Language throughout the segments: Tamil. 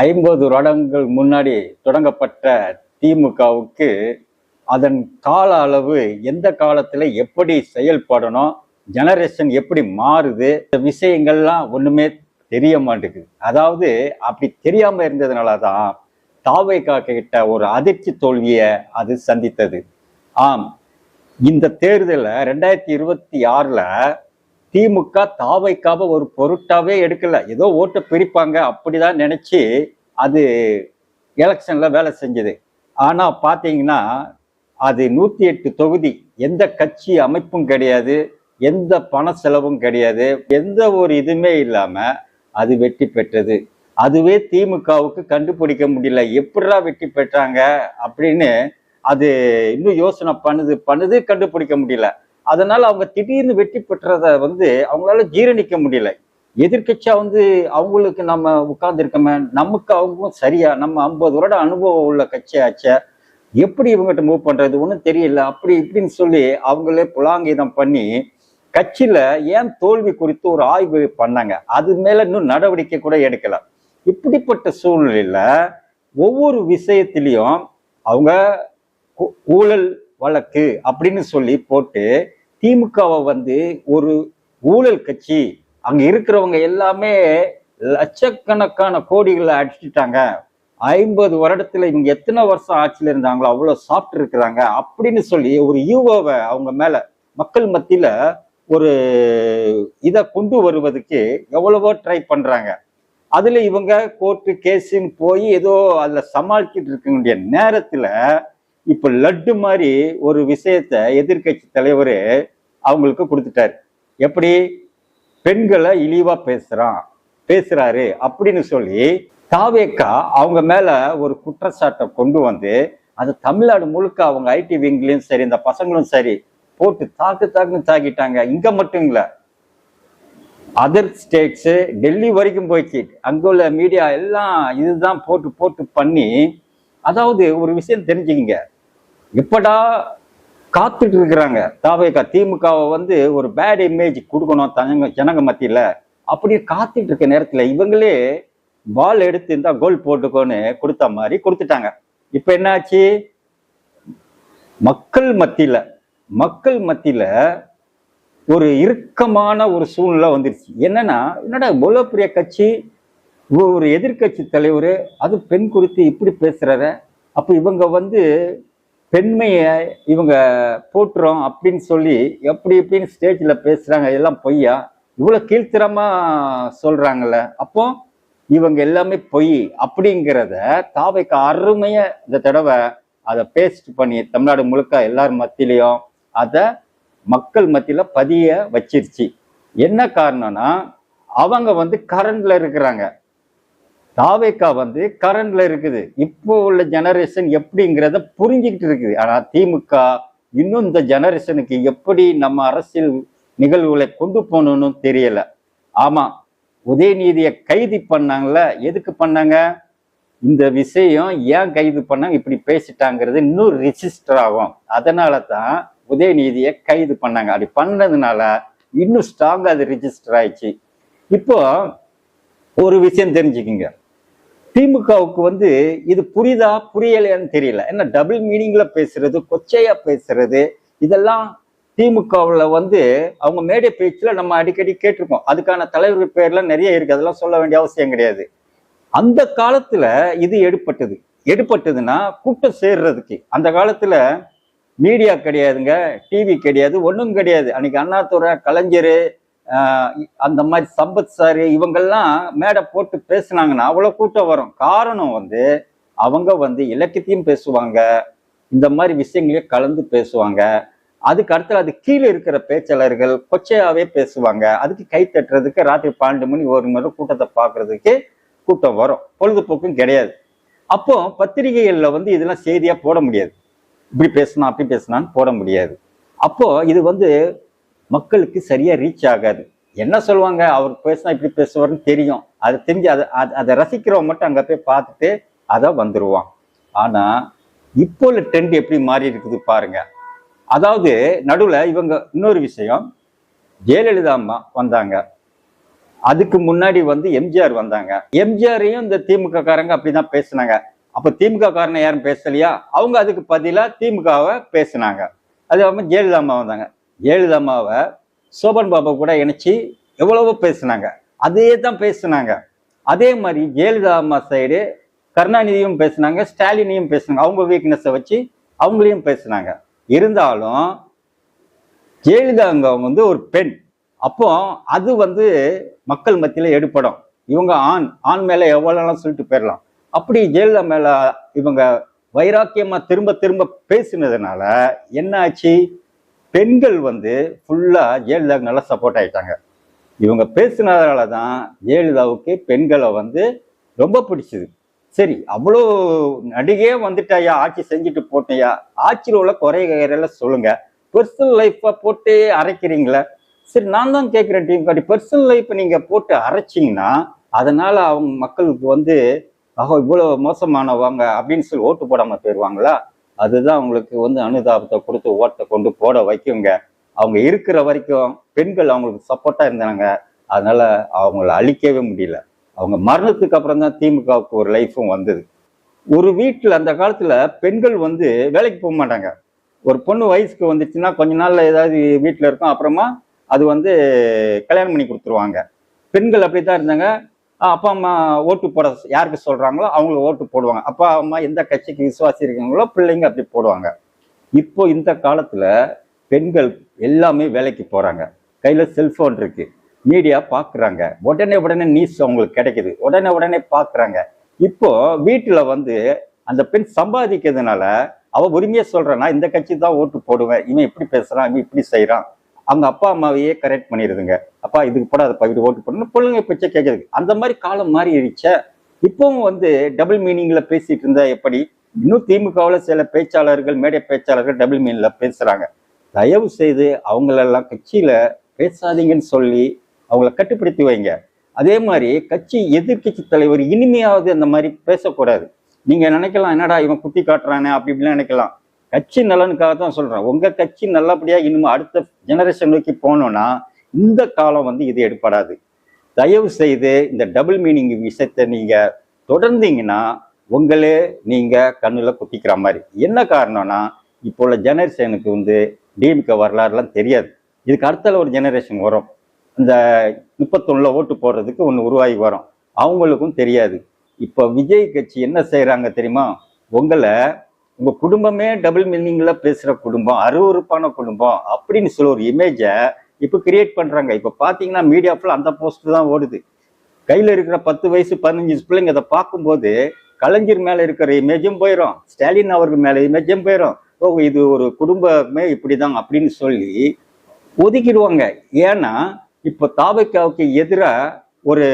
50 வருடங்கள் முன்னாடி தொடங்கப்பட்ட திமுகவுக்கு அதன் கால அளவு எந்த காலத்துல எப்படி செயல்படணும், ஜெனரேஷன் எப்படி மாறுது, இந்த விஷயங்கள்லாம் ஒண்ணுமே தெரிய மாட்டேங்குது. அதாவது அப்படி தெரியாம இருந்ததுனாலதான் தாவேகா கிட்ட ஒரு அதிர்ச்சி தோல்வியை அது சந்தித்தது. ஆம், இந்த தேர்தல 2026ல திமுக தாவேகாவை ஒரு பொருட்டாவே எடுக்கல. ஏதோ ஓட்டை பிரிப்பாங்க அப்படிதான் நினைச்சு அது எலெக்ஷன்ல வேலை செஞ்சது. ஆனா பாத்தீங்கன்னா அது 108 தொகுதி, எந்த கட்சி அமைப்பும் கிடையாது, எந்த பண செலவும் கிடையாது, எந்த ஒரு இதுவுமே இல்லாம அது வெற்றி பெற்றது. அதுவே திமுகவுக்கு கண்டுபிடிக்க முடியல, எப்படிடா வெற்றி பெற்றாங்க அப்படின்னு அது இன்னும் யோசனை பண்ணுது கண்டுபிடிக்க முடியல. அதனால அவங்க திடீர்னு வெற்றி பெற்றதை அவங்களால ஜீரணிக்க முடியல. எதிர்கட்சியா அவங்களுக்கு நம்ம உட்கார்ந்து இருக்கோமே, நமக்கு அவங்களும் சரியா, நம்ம 50 வருட அனுபவம் உள்ள கட்சியாச்ச, எப்படி இவங்ககிட்ட மூவ் பண்றது ஒன்றும் தெரியல, அப்படி இப்படின்னு சொல்லி அவங்களே புலாங்கீதம் பண்ணி கட்சியில ஏன் தோல்வி குறித்து ஒரு ஆய்வு பண்ணாங்க. அது மேல இன்னும் நடவடிக்கை கூட எடுக்கல. இப்படிப்பட்ட சூழ்நிலையில ஒவ்வொரு விஷயத்திலையும் அவங்க ஊழல் வழக்கு அப்படின்னு சொல்லி போட்டு திமுகவை ஒரு ஊழல் கட்சி, அங்க இருக்கிறவங்க எல்லாமே லட்சக்கணக்கான கோடிகளை அடிச்சுட்டாங்க, 50 வருடத்துல இவங்க எத்தனை வருஷம் ஆட்சியில இருந்தாங்களோ அவ்வளவு சாப்பிட்டு இருக்கிறாங்க அப்படின்னு சொல்லி ஒரு ஈவோவை அவங்க மேல மக்கள் மத்தியில ஒரு இதை கொண்டு வருவதுக்கு எவ்வளவோ ட்ரை பண்றாங்க. அதுல இவங்க கோர்ட்டு கேஸுன்னு போய் ஏதோ அதுல சமாளிச்சுட்டு இருக்க வேண்டிய நேரத்துல இப்ப லட்டு மாதிரி ஒரு விஷயத்த எதிர்கட்சி தலைவர் அவங்களுக்கு கொடுத்துட்டாரு. எப்படி பெண்களை இழிவா பேசுறாரு அப்படின்னு சொல்லி தாவேகா அவங்க மேல ஒரு குற்றச்சாட்டை கொண்டு அது தமிழ்நாடு முழுக்க அவங்க ஐடி விங்லையும் சரி, இந்த பசங்களும் சரி போட்டு தாக்குன்னு தாக்கிட்டாங்க. இங்க மட்டும் இல்ல, அதர் ஸ்டேட்ஸ் டெல்லி வரைக்கும் போயிடுச்சு. அங்க உள்ள மீடியா எல்லாம் இதுதான் போட்டு பண்ணி, அதாவது ஒரு விஷயம் தெரிஞ்சுக்கிங்க, எப்படா காத்துட்டு இருக்கிறாங்க தாவேகா திமுகவை ஒரு பேட் இமேஜ் கொடுக்கணும் ஜனங்க மத்தியில, அப்படியே காத்துட்டு இருக்க நேரத்துல இவங்களே பால் எடுத்து இருந்தா கோல் போட்டுக்கோன்னு கொடுத்த மாதிரி கொடுத்துட்டாங்க. இப்ப என்னாச்சு, மக்கள் மத்தியில ஒரு இறுக்கமான ஒரு சூழ்நிலை வந்துருச்சு. என்னடா இவ்வளவு பெரிய கட்சி, ஒரு எதிர்கட்சி தலைவர் அது பெண் குறித்து இப்படி பேசுறாரு, அப்ப இவங்க பெண்மைய இவங்க போட்டுறோம் அப்படின்னு சொல்லி எப்படி இப்படின்னு ஸ்டேஜ்ல பேசுறாங்க, எல்லாம் பொய்யா, இவ்வளவு கீழ்த்தரமா சொல்றாங்கல்ல, அப்போ இவங்க எல்லாமே பொய் அப்படிங்கிறத தாவேகா அருமைய இந்த தடவை அதை பேஸ்ட் பண்ணி தமிழ்நாடு முழுக்க எல்லார் மத்தியிலையும் அதை மக்கள் மத்தியில பதிய வச்சிருச்சு. என்ன காரணம்னா அவங்க கரண்ட்ல இருக்கிறாங்க, தாவேகா கரண்ட்ல இருக்குது, இப்போ உள்ள ஜெனரேஷன் எப்படிங்கிறத புரிஞ்சுக்கிட்டு இருக்குது. ஆனா திமுக இன்னும் இந்த ஜெனரேஷனுக்கு எப்படி நம்ம அரசியல் நிகழ்வுகளை கொண்டு போகணும்னு தெரியல. ஆமா, உதயநிதியை கைது பண்ணாங்கல்ல, எதுக்கு பண்ணாங்க, இந்த விஷயம் ஏன் கைது பண்ணாங்க, இப்படி பேசிட்டாங்கிறது இன்னும் ரிஜிஸ்டர் ஆகும், அதனால தான் உதயநிதியை கைது பண்ணாங்க. அப்படி பண்ணதுனால இன்னும் ஸ்ட்ராங்கா அது ரிஜிஸ்டர் ஆயிடுச்சு. இப்போ ஒரு விஷயம் தெரிஞ்சுக்குங்க, திமுகவுக்கு இது புரியலையான்னு தெரியல. என்ன டபுள் மீனிங்ல பேசுறது, கொச்சையா பேசுறது, இதெல்லாம் திமுகவுல அவங்க மேடை பேச்சுல நம்ம அடிக்கடி கேட்டிருக்கோம். அதுக்கான தலைவர் பேர்லாம் நிறைய இருக்கு, அதெல்லாம் சொல்ல வேண்டிய அவசியம் கிடையாது. அந்த காலத்துல இது எடுப்பட்டதுன்னா கூட்டம் சேர்றதுக்கு. அந்த காலத்துல மீடியா கிடையாதுங்க, டிவி கிடையாது, ஒன்றும் கிடையாது. அன்னைக்கு அண்ணாதுரை, கலைஞர், அந்த மாதிரி சம்பத் சாரு இவங்கெல்லாம் மேடை போட்டு பேசுனாங்கன்னா அவ்வளவு கூட்டம் வரும். காரணம் அவங்க இலக்கியத்தையும் பேசுவாங்க, இந்த மாதிரி விஷயங்களையும் கலந்து பேசுவாங்க. அதுக்கு அடுத்து அது கீழே இருக்கிற பேச்சாளர்கள் கொச்சையாவே பேசுவாங்க. அதுக்கு கை தட்டுறதுக்கு ராத்திரி 12 மணி 1 மணி கூட்டத்தை பார்க்கறதுக்கு கூட்டம் வரும், பொழுதுபோக்கும் கிடையாது. அப்போ பத்திரிகைகள்ல இதெல்லாம் செய்தியா போட முடியாது, இப்படி பேசணும் அப்படி பேசினான்னு போட முடியாது. அப்போ இது மக்களுக்கு சரியா ரீச் ஆகாது. என்ன சொல்லுவாங்க, அவர் பேசினா இப்படி பேசுவார்னு தெரியும், அதை தெரிஞ்சு அதை ரசிக்கிறவங்க மட்டும் அங்க போய் பார்த்துட்டு அதை வந்துருவான். ஆனா இப்போ உள்ள ட்ரெண்ட் எப்படி மாறி இருக்குது பாருங்க. அதாவது நடுவுல இவங்க இன்னொரு விஷயம், ஜெயலலிதா அம்மா வந்தாங்க, அதுக்கு முன்னாடி வந்து எம்ஜிஆர் வந்தாங்க. எம்ஜிஆரையும் இந்த திமுக காரங்க அப்படிதான் பேசினாங்க. அப்ப திமுக காரனை யாரும் பேசலையா? அவங்க அதுக்கு பதிலா திமுகவை பேசினாங்க. அது அவங்க ஜெயலலிதா அம்மா வந்தாங்க. ஜெயலலிதா அம்மாவை சோபன் பாபா கூட இணைச்சி எவ்வளவோ பேசினாங்க. அதே தான் பேசினாங்க. அதே மாதிரி ஜெயலலிதா அம்மா சைடு கருணாநிதியும் பேசினாங்க, ஸ்டாலினையும் பேசினாங்க. அவங்க வீக்னஸை வச்சு அவங்களையும் பேசினாங்க. இருந்தாலும் ஜெயலலிதா அவங்க வந்து ஒரு பெண். அப்போ அது வந்து மக்கள் மத்தியில எடுப்படும். இவங்க ஆண் மேல எவ்வளவு சொல்லிட்டு போயிடலாம். அப்படி ஜெயலலிதா மேல இவங்க வைராக்கியமா திரும்ப திரும்ப பேசினதுனால என்ன ஆச்சு? பெண்கள் வந்து ஃபுல்லா ஜெயலலிதாவுக்கு நல்லா சப்போர்ட் ஆயிட்டாங்க. இவங்க பேசினதுனால தான் ஜெயலலிதாவுக்கு பெண்களை வந்து ரொம்ப பிடிச்சது. சரி, அவ்வளோ நடிகையே வந்துட்டாயா, ஆட்சி செஞ்சுட்டு போட்டையா, ஆட்சியில் உள்ள குறைகளை சொல்லுங்க. பர்சனல் லைஃப்பை போட்டு அரைக்கிறீங்களே. சரி, நான் தான் கேட்குறேன், டீம் காட்டி பர்சனல் லைஃப்பை நீங்க போட்டு அரைச்சிங்கன்னா அதனால அவங்க மக்களுக்கு வந்து இவ்வளோ மோசமானவங்க அப்படின்னு சொல்லி ஓட்டு போடாம போயிடுவாங்களா? அதுதான் அவங்களுக்கு வந்து அனுதாபத்தை கொடுத்து ஓட்டை கொண்டு போட வைக்குங்க. அவங்க இருக்கிற வரைக்கும் பெண்கள் அவங்களுக்கு சப்போர்ட்டா இருந்தாங்க. அதனால அவங்கள அழிக்கவே முடியல. அவங்க மரணத்துக்கு அப்புறம் தான் திமுகவுக்கு ஒரு லைஃபும் வந்தது. ஒரு வீட்டில் அந்த காலத்துல பெண்கள் வந்து வேலைக்கு போக மாட்டாங்க. ஒரு பொண்ணு வயசுக்கு வந்துச்சுன்னா கொஞ்ச நாள்ல ஏதாவது வீட்டில் இருக்கும், அப்புறமா அது வந்து கல்யாணம் பண்ணி கொடுத்துருவாங்க. பெண்கள் அப்படித்தான் இருந்தாங்க. அப்பா அம்மா ஓட்டு போட யாருக்கு சொல்றாங்களோ அவங்களுக்கு ஓட்டு போடுவாங்க. அப்பா அம்மா எந்த கட்சிக்கு விசுவாசி இருக்காங்களோ பிள்ளைங்க அப்படி போடுவாங்க. இப்போ இந்த காலத்துல பெண்கள் எல்லாமே வேலைக்கு போறாங்க. கையில செல்போன் இருக்கு, மீடியா பாக்குறாங்க, உடனே நியூஸ் அவங்களுக்கு கிடைக்குது, உடனே பாக்குறாங்க. இப்போ வீட்டுல வந்து அந்த பெண் சம்பாதிக்கிறதுனால அவ உரிமையா சொல்றான்னா இந்த கட்சி தான் ஓட்டு போடுவேன், இவன் இப்படி பேசுறான், இவன் இப்படி செய்யறான், அவங்க அப்பா அம்மாவையே கரெக்ட் பண்ணிடுதுங்க. அப்பா இதுக்கு போட அதை பகிர்ந்து ஓட்டு போடணும் பிள்ளைங்க பிச்சை கேட்குறது. அந்த மாதிரி காலம் மாறிடுச்ச. இப்பவும் வந்து டபுள் மீனிங்ல பேசிட்டு இருந்தா எப்படி? இன்னும் திமுகவில் சில பேச்சாளர்கள், மேடை பேச்சாளர்கள் டபுள் மீனிங்ல பேசுறாங்க. தயவு செய்து அவங்களெல்லாம் கட்சியில பேசாதீங்கன்னு சொல்லி அவங்கள கட்டுப்படுத்தி வைங்க. அதே மாதிரி கட்சி எதிர்கட்சி தலைவர் இனிமையாவது அந்த மாதிரி பேசக்கூடாது. நீங்க நினைக்கலாம், என்னடா இவன் குத்தி காட்டுறானே அப்படி இப்படிலாம் நினைக்கலாம். கட்சி நலனுக்காக தான் சொல்றேன். உங்க கட்சி நல்லபடியா இன்னும் அடுத்த ஜெனரேஷன் நோக்கி போனோம்னா இந்த காலம் வந்து இது எடுப்படாது. தயவு செய்து இந்த டபுள் மீனிங் விஷயத்த நீங்க தொடர்ந்தீங்கன்னா உங்களே நீங்க கண்ணுல குத்திக்கிற மாதிரி. என்ன காரணம்னா இப்போ உள்ள ஜெனரேஷனுக்கு வந்து டிஎம்கே வரலாறுலாம் தெரியாது. இதுக்கு அடுத்த ஒரு ஜெனரேஷன் வரும், இந்த 31 ஓட்டு போடுறதுக்கு ஒன்று உருவாகி வரும், அவங்களுக்கும் தெரியாது. இப்போ விஜய் கட்சி என்ன செய்யறாங்க தெரியுமா? உங்க குடும்பமே டபுள் மீனிங்ல பேசுற குடும்பம், அருவருப்பான குடும்பம் அப்படின்னு சொல்லி ஒரு இமேஜை இப்ப கிரியேட் பண்றாங்க. இப்ப பாத்தீங்கன்னா மீடியா ஃபுல்லா அந்த போஸ்ட் தான் ஓடுது. கையில இருக்கிற 10 வயசு 15 பிள்ளைங்க அதை பார்க்கும்போது கலைஞர் மேல இருக்கிற இமேஜும் போயிடும், ஸ்டாலின் அவர்கள் மேல இமேஜும் போயிடும். ஓ, இது ஒரு குடும்பமே இப்படிதான் அப்படின்னு சொல்லி ஒதுக்கிடுவாங்க. ஏன்னா இப்ப தாவேக்காவுக்கு எதிராக ஒரு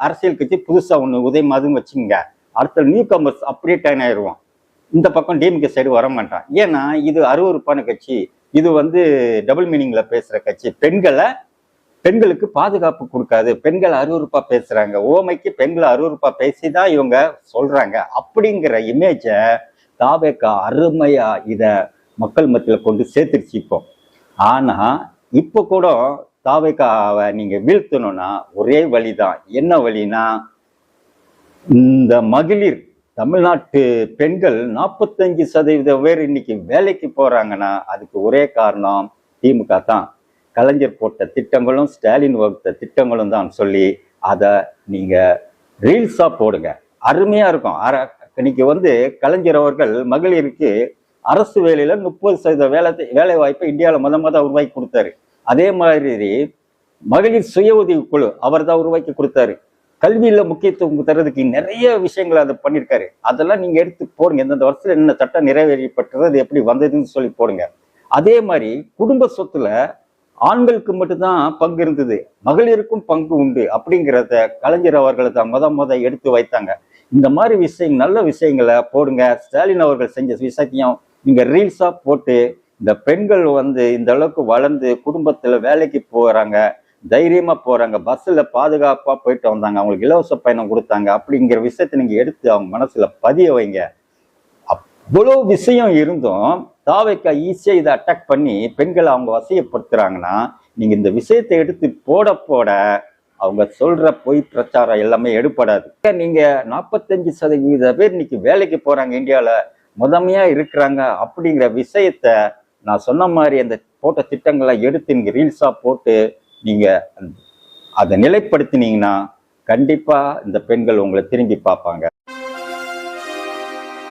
அரசியல் கட்சி புதுசா ஒண்ணு உதயமாதுன்னு வச்சுங்க, அடுத்த நியூ கமர்ஸ் அப்படியே டைன் ஆயிடுவான். இந்த பக்கம் டிஎம்கே சைடு வர மாட்டான். ஏன்னா இது அருவருப்பான கட்சி, இது வந்து டபுள் மீனிங்ல பேசுற கட்சி, பெண்களுக்கு பாதுகாப்பு கொடுக்காது, பெண்கள் அருவருப்பா பேசுறாங்க, ஓமைக்கு பெண்களை அருவருப்பா பேசிதான் இவங்க சொல்றாங்க அப்படிங்கிற இமேஜ தாவேக்கா அருமையா இத மக்கள் மத்தியில கொண்டு சேர்த்துருச்சு இப்போ. ஆனா இப்ப கூட தாவேக்காவை நீங்க வீழ்த்தணும்னா ஒரே வழிதான். என்ன வழினா, இந்த மகளிர் தமிழ்நாட்டு பெண்கள் 45% பேர் இன்னைக்கு வேலைக்கு போறாங்கன்னா அதுக்கு ஒரே காரணம் திமுக தான். கலைஞர் போட்ட திட்டங்களும் ஸ்டாலின் வகுத்த திட்டங்களும் தான் சொல்லி அதை நீங்க ரீல்ஸா போடுங்க, அருமையா இருக்கும். இன்னைக்கு வந்து கலைஞர் அவர்கள் மகளிருக்கு அரசு வேலையில 30% வேலை வாய்ப்பை இந்தியாவில் முத உருவாக்கி கொடுத்தாரு. அதே மாதிரி மகளிர் சுய உதவி குழு அவர் தான் உருவாக்கி கொடுத்தாரு. கல்வியில முக்கியத்துவம் தர்றதுக்கு நிறைய விஷயங்களை அதை பண்ணியிருக்காரு. அதெல்லாம் நீங்க எடுத்து போடுங்க. எந்தெந்த வருஷத்துல என்ன சட்டம் நிறைவேற்றப்பட்டது, அது எப்படி வந்ததுன்னு சொல்லி போடுங்க. அதே மாதிரி குடும்ப சொத்துல ஆண்களுக்கு மட்டும்தான் பங்கு இருந்தது, மகளிருக்கும் பங்கு உண்டு அப்படிங்கிறத கலைஞர் அவர்களை தான் முத எடுத்து வைத்தாங்க. இந்த மாதிரி விஷயம் நல்ல விஷயங்களை போடுங்க. ஸ்டாலின் அவர்கள் செஞ்ச விஷயத்தையும் நீங்க ரீல்ஸா போட்டு இந்த பெண்கள் வந்து இந்த அளவுக்கு வளர்ந்து குடும்பத்துல வேலைக்கு போறாங்க, தைரியமா போறாங்க, பஸ்ல பாதுகாப்பா போயிட்டு வந்தாங்க, அவங்களுக்கு இலவச பயணம் கொடுத்தாங்க அப்படிங்கிற விஷயத்த நீங்க எடுத்து அவங்க மனசுல பதிய வைங்க. அவ்வளவு விஷயம் இருந்தும் தாவேக்கா ஈஸியா இதை அட்டாக் பண்ணி பெண்களை அவங்க வசியப்படுத்துறாங்கன்னா நீங்க இந்த விஷயத்தை எடுத்து போட அவங்க சொல்ற பொய் பிரச்சாரம் எல்லாமே எடுபடாது. நீங்க 45% பேர் இன்னைக்கு வேலைக்கு போறாங்க, இந்தியாவில் முதன்மையா இருக்கிறாங்க அப்படிங்கிற விஷயத்த நான் சொன்ன மாதிரி அந்த போட்ட திட்டங்களை எடுத்து நீங்க ரீல்ஸா போட்டு நீங்க அதை நிலைப்படுத்தினீங்கன்னா கண்டிப்பா இந்த பெண்கள் உங்களை திரும்பி பார்ப்பாங்க.